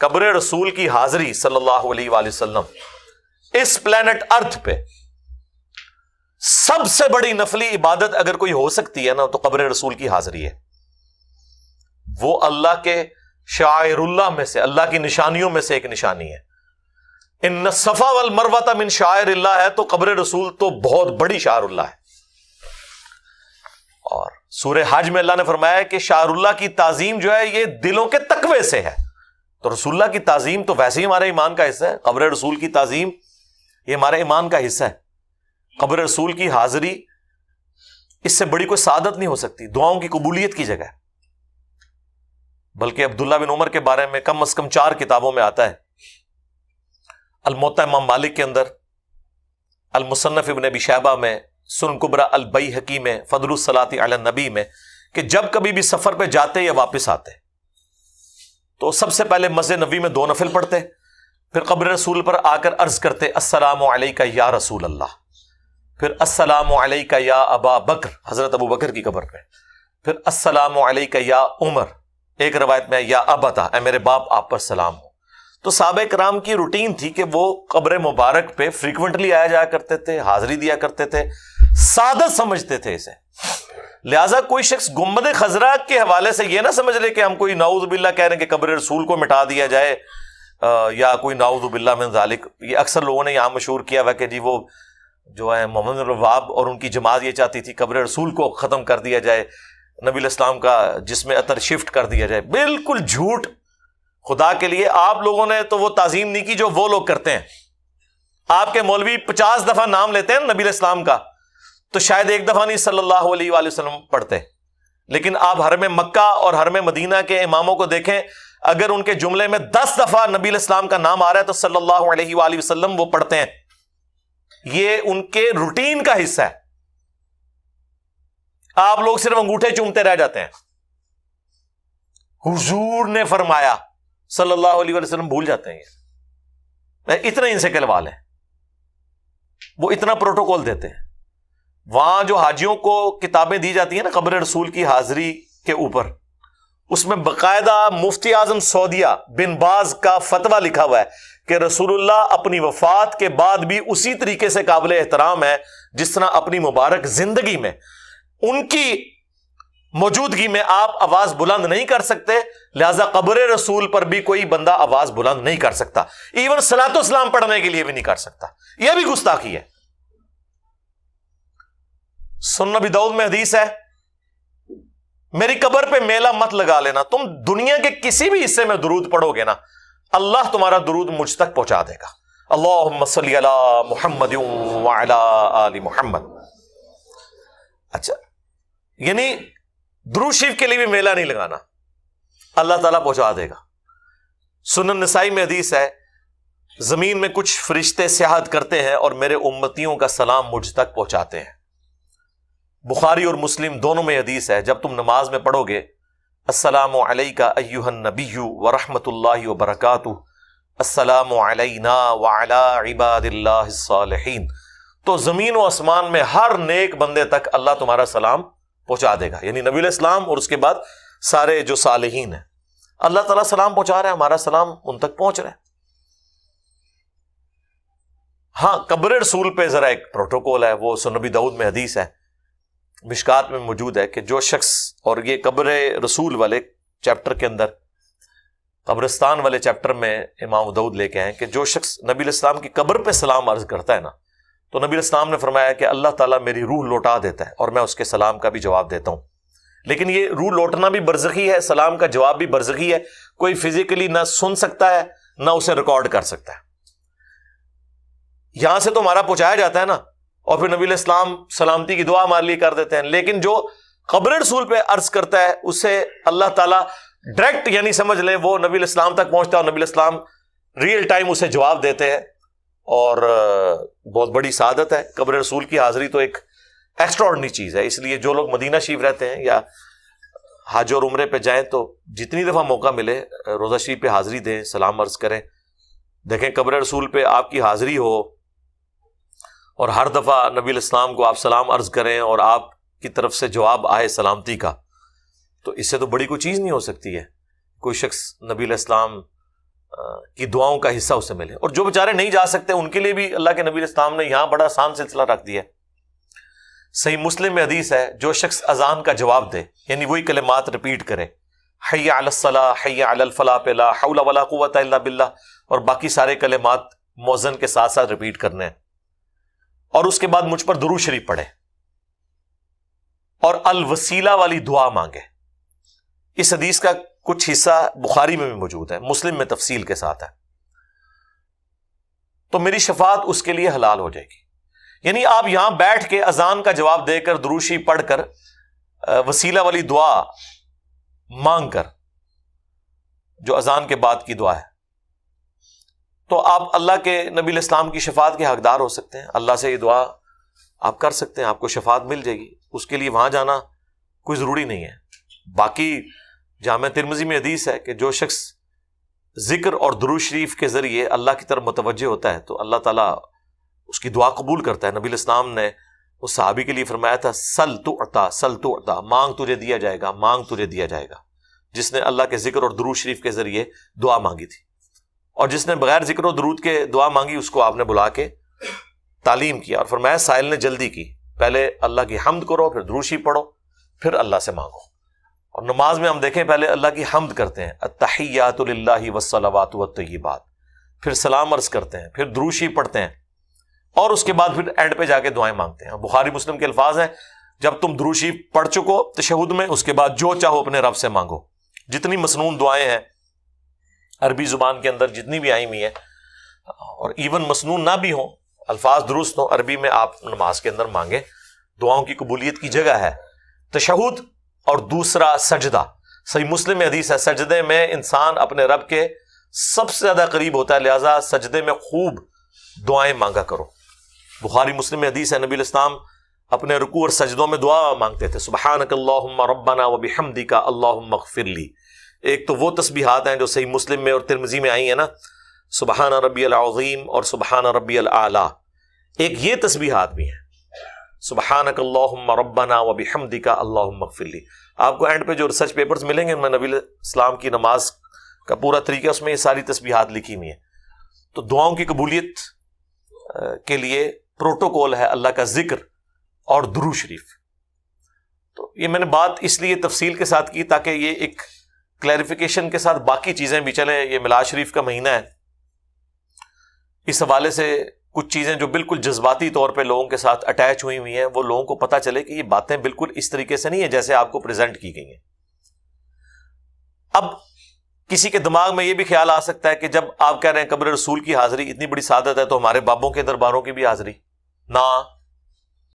قبر رسول کی حاضری صلی اللہ علیہ وآلہ وسلم اس پلانٹ ارتھ پہ سب سے بڑی نفلی عبادت اگر کوئی ہو سکتی ہے نا تو قبر رسول کی حاضری ہے. وہ اللہ کے شعائر اللہ میں سے، اللہ کی نشانیوں میں سے ایک نشانی ہے. ان الصفا والمروہ من شعائر اللہ ہے تو قبر رسول تو بہت بڑی شعائر اللہ ہے. اور سورہ حج میں اللہ نے فرمایا کہ شعائر اللہ کی تعظیم جو ہے یہ دلوں کے تقوی سے ہے. تو رسول اللہ کی تعظیم تو ویسے ہی ہمارے ایمان کا حصہ ہے. قبر رسول کی تعظیم یہ ہمارے ایمان کا حصہ ہے. قبر رسول کی حاضری اس سے بڑی کوئی سعادت نہیں ہو سکتی، دعاؤں کی قبولیت کی جگہ. بلکہ عبداللہ بن عمر کے بارے میں کم از کم 4 کتابوں میں آتا ہے. الموطا امام مالک کے اندر، المصنف ابن ابی شیبہ میں، سنن کبری البیہقی میں، فضل الصلاۃ علی النبی میں، کہ جب کبھی بھی سفر پہ جاتے یا واپس آتے تو سب سے پہلے مسجد نبوی میں 2 نفل پڑھتے، پھر قبر رسول پر آ کر عرض کرتے السلام علیکہ یا رسول اللہ، پھر السلام علیکہ یا ابا بکر، حضرت ابو بکر کی قبر پہ، پھر السلام علیکہ یا عمر، ایک روایت میں یا ابتا، اے میرے باپ آپ پر سلام ہو. تو صحابہ کرام کی روٹین تھی کہ وہ قبر مبارک پہ فریکوینٹلی آیا جایا کرتے تھے، حاضری دیا کرتے تھے، سعادت سمجھتے تھے اسے. لہٰذا کوئی شخص گنبد خضرا کے حوالے سے یہ نہ سمجھ لے کہ ہم کوئی نعوذ باللہ کہہ رہے ہیں کہ قبر رسول کو مٹا دیا جائے یا کوئی نعوذ باللہ من ذالک. یہ اکثر لوگوں نے یہاں مشہور کیا ہوا کہ جی وہ جو ہے محمد بن وہاب اور ان کی جماعت یہ چاہتی تھی قبر رسول کو ختم کر دیا جائے، نبی الاسلام کا جسم عطر شفٹ کر دیا جائے. بالکل جھوٹ. خدا کے لیے آپ لوگوں نے تو وہ تعظیم نہیں کی جو وہ لوگ کرتے ہیں. آپ کے مولوی 50 دفعہ نام لیتے ہیں نبی الاسلام کا تو شاید ایک دفعہ نہیں صلی اللہ علیہ وآلہ وسلم پڑھتے. لیکن آپ حرم مکہ اور حرم مدینہ کے اماموں کو دیکھیں، اگر ان کے جملے میں 10 دفعہ نبی الاسلام کا نام آ رہا ہے تو صلی اللہ علیہ وآلہ وسلم وہ پڑھتے ہیں. یہ ان کے روٹین کا حصہ ہے. آپ لوگ صرف انگوٹھے چومتے رہ جاتے ہیں. حضور نے فرمایا صلی اللہ علیہ وسلم بھول جاتے ہیں. اتنا ان سے کلوال ہے، وہ اتنا پروٹوکول دیتے ہیں. وہاں جو حاجیوں کو کتابیں دی جاتی ہیں نا قبر رسول کی حاضری کے اوپر، اس میں باقاعدہ مفتی اعظم سعودیہ بن باز کا فتویٰ لکھا ہوا ہے کہ رسول اللہ اپنی وفات کے بعد بھی اسی طریقے سے قابل احترام ہے جس طرح اپنی مبارک زندگی میں ان کی موجودگی میں آپ آواز بلند نہیں کر سکتے. لہذا قبر رسول پر بھی کوئی بندہ آواز بلند نہیں کر سکتا، ایون صلاۃ و سلام پڑھنے کے لیے بھی نہیں کر سکتا. یہ بھی گستاخی ہے. سنن ابی داؤد میں حدیث ہے، میری قبر پہ میلہ مت لگا لینا. تم دنیا کے کسی بھی حصے میں درود پڑھو گے نا، اللہ تمہارا درود مجھ تک پہنچا دے گا. اللہم صلی علی محمد وعلی آل محمد. اچھا، یعنی درود شریف کے لیے بھی میلہ نہیں لگانا، اللہ تعالیٰ پہنچا دے گا. سنن نسائی میں حدیث ہے، زمین میں کچھ فرشتے سیاحت کرتے ہیں اور میرے امتیوں کا سلام مجھ تک پہنچاتے ہیں. بخاری اور مسلم دونوں میں حدیث ہے، جب تم نماز میں پڑھو گے السلام علیکہ ایہا النبی ورحمۃ اللہ وبرکاتہ، السلام علینا وعلی عباد اللہ الصالحین، تو زمین و آسمان میں ہر نیک بندے تک اللہ تمہارا سلام پہنچا دے گا. یعنی نبی علیہ السلام اور اس کے بعد سارے جو صالحین ہیں، اللہ تعالیٰ سلام پہنچا رہا ہے، ہمارا سلام ان تک پہنچ رہا ہے. ہاں، قبر رسول پہ ذرا ایک پروٹوکول ہے، وہ سنن ابی داؤد میں حدیث ہے، مشکات میں موجود ہے کہ جو شخص، اور یہ قبر رسول والے چیپٹر کے اندر، قبرستان والے چیپٹر میں امام داؤد لے کے ہیں کہ جو شخص نبی علیہ السلام کی قبر پہ سلام عرض کرتا ہے نا، تو نبی علیہ السلام نے فرمایا کہ اللہ تعالیٰ میری روح لوٹا دیتا ہے اور میں اس کے سلام کا بھی جواب دیتا ہوں. لیکن یہ روح لوٹنا بھی برزخی ہے، سلام کا جواب بھی برزخی ہے. کوئی فزیکلی نہ سن سکتا ہے نہ اسے ریکارڈ کر سکتا ہے. یہاں سے تو ہمارا پہنچایا جاتا ہے نا، اور پھر نبی علیہ السلام سلامتی کی دعا ہمارے لیے کر دیتے ہیں. لیکن جو قبر رسول پہ عرض کرتا ہے اسے اللہ تعالیٰ ڈائریکٹ، یعنی سمجھ لیں وہ نبی علیہ السلام تک پہنچتا ہے اور نبی علیہ السلام ریئل ٹائم اسے جواب دیتے ہیں. اور بہت بڑی سعادت ہے. قبر رسول کی حاضری تو ایک ایکسٹرا آرڈنری چیز ہے. اس لیے جو لوگ مدینہ شریف رہتے ہیں یا حج اور عمرے پہ جائیں تو جتنی دفعہ موقع ملے روضہ شریف پہ حاضری دیں، سلام عرض کریں. دیکھیں قبر رسول پہ آپ کی حاضری ہو اور ہر دفعہ نبی علیہ السلام کو آپ سلام عرض کریں اور آپ کی طرف سے جواب آئے سلامتی کا، تو اس سے تو بڑی کوئی چیز نہیں ہو سکتی ہے. کوئی شخص نبی علیہ السلام کی دعاؤں کا حصہ اسے ملے. اور جو بیچارے نہیں جا سکتے ان کے لیے بھی اللہ کے نبی علیہ السلام نے یہاں بڑا آسان سلسلہ رکھ دیا. صحیح مسلم میں حدیث ہے, جو شخص اذان کا جواب دے یعنی وہی کلمات رپیٹ کرے, حی علی الصلاۃ حی علی الفلاح پہ لا حول ولا قوۃ الا باللہ, اور باقی سارے کلمات مؤذن کے ساتھ ساتھ رپیٹ کرنے ہیں, اور اس کے بعد مجھ پر درود شریف پڑھے اور الوسیلہ والی دعا مانگے. اس حدیث کا کچھ حصہ بخاری میں بھی موجود ہے, مسلم میں تفصیل کے ساتھ ہے. تو میری شفاعت اس کے لیے حلال ہو جائے گی. یعنی آپ یہاں بیٹھ کے اذان کا جواب دے کر درود شریف پڑھ کر وسیلہ والی دعا مانگ کر, جو اذان کے بعد کی دعا ہے, تو آپ اللہ کے نبی علیہ السلام کی شفاعت کے حقدار ہو سکتے ہیں. اللہ سے یہ دعا آپ کر سکتے ہیں, آپ کو شفاعت مل جائے گی. اس کے لیے وہاں جانا کوئی ضروری نہیں ہے. باقی جامع ترمذی میں حدیث ہے کہ جو شخص ذکر اور درود شریف کے ذریعے اللہ کی طرف متوجہ ہوتا ہے تو اللہ تعالیٰ اس کی دعا قبول کرتا ہے. نبی علیہ السلام نے اس صحابی کے لیے فرمایا تھا, سل تعطا سل تعطا, مانگ تجھے دیا جائے گا, مانگ تجھے دیا جائے گا. جس نے اللہ کے ذکر اور درود شریف کے ذریعے دعا مانگی تھی, اور جس نے بغیر ذکر و درود کے دعا مانگی اس کو آپ نے بلا کے تعلیم کیا, اور فرمایا سائل نے جلدی کی, پہلے اللہ کی حمد کرو, پھر درود شریف پڑھو, پھر اللہ سے مانگو. اور نماز میں ہم دیکھیں پہلے اللہ کی حمد کرتے ہیں, التحیات للہ والصلوات والطیبات, پھر سلام عرض کرتے ہیں, پھر درود شریف پڑھتے ہیں, اور اس کے بعد پھر اینڈ پہ جا کے دعائیں مانگتے ہیں. بخاری مسلم کے الفاظ ہیں, جب تم درود شریف پڑھ چکو تشہد میں, اس کے بعد جو چاہو اپنے رب سے مانگو. جتنی مسنون دعائیں ہیں عربی زبان کے اندر جتنی بھی آئی ہوئی ہیں, اور ایون مسنون نہ بھی ہوں, الفاظ درست ہوں, عربی میں آپ نماز کے اندر مانگیں. دعاؤں کی قبولیت کی جگہ ہے تشہد, اور دوسرا سجدہ. صحیح مسلم میں حدیث ہے, سجدے میں انسان اپنے رب کے سب سے زیادہ قریب ہوتا ہے, لہذا سجدے میں خوب دعائیں مانگا کرو. بخاری مسلم میں حدیث ہے, نبی علیہ السلام اپنے رکوع اور سجدوں میں دعا مانگتے تھے, سبحانک اللہم ربنا وبحمدک اللہم اغفر لی. ایک تو وہ تسبیحات ہیں جو صحیح مسلم میں اور ترمذی میں آئی ہیں نا, سبحان ربی العظیم اور سبحان ربی الاعلی. ایک یہ تسبیحات بھی ہیں, سبحانک اللہم ربنا وبحمدک اللہم اغفر لی. آپ کو اینڈ پہ جو ریسرچ پیپرز ملیں گے ان میں نبی علیہ السلام کی نماز کا پورا طریقہ, اس میں یہ ساری تسبیحات لکھی ہوئی ہیں. تو دعاؤں کی قبولیت کے لیے پروٹوکول ہے اللہ کا ذکر اور درود شریف. تو یہ میں نے بات اس لیے تفصیل کے ساتھ کی تاکہ یہ ایک کلیریفیکیشن کے ساتھ باقی چیزیں بھی چلیں. یہ میلاد شریف کا مہینہ ہے, اس حوالے سے کچھ چیزیں جو بالکل جذباتی طور پہ لوگوں کے ساتھ اٹیچ ہوئی ہوئی ہیں, وہ لوگوں کو پتہ چلے کہ یہ باتیں بالکل اس طریقے سے نہیں ہیں جیسے آپ کو پریزنٹ کی گئی ہیں. اب کسی کے دماغ میں یہ بھی خیال آ سکتا ہے کہ جب آپ کہہ رہے ہیں قبر رسول کی حاضری اتنی بڑی سعادت ہے تو ہمارے بابوں کے درباروں کی بھی حاضری. نہ,